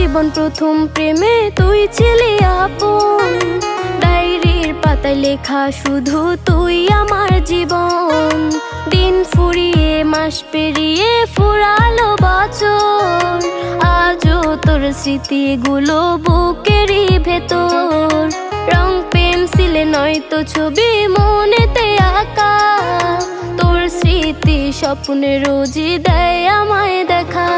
জীবন প্রথম প্রেমে তুই ছিলি আপন, ডায়েরির পাতায় লেখা শুধু তুই আমার জীবন। দিন ফুরিয়ে মাস পেরিয়ে ফুরালো বছর, আজও তোর স্মৃতিগুলো বুকেরই ভেতর। রং পেন্সিলে নয়তো ছবি মনেতে আঁকা, তোর স্মৃতি স্বপ্নে রোজই দেয় আমায় দেখা।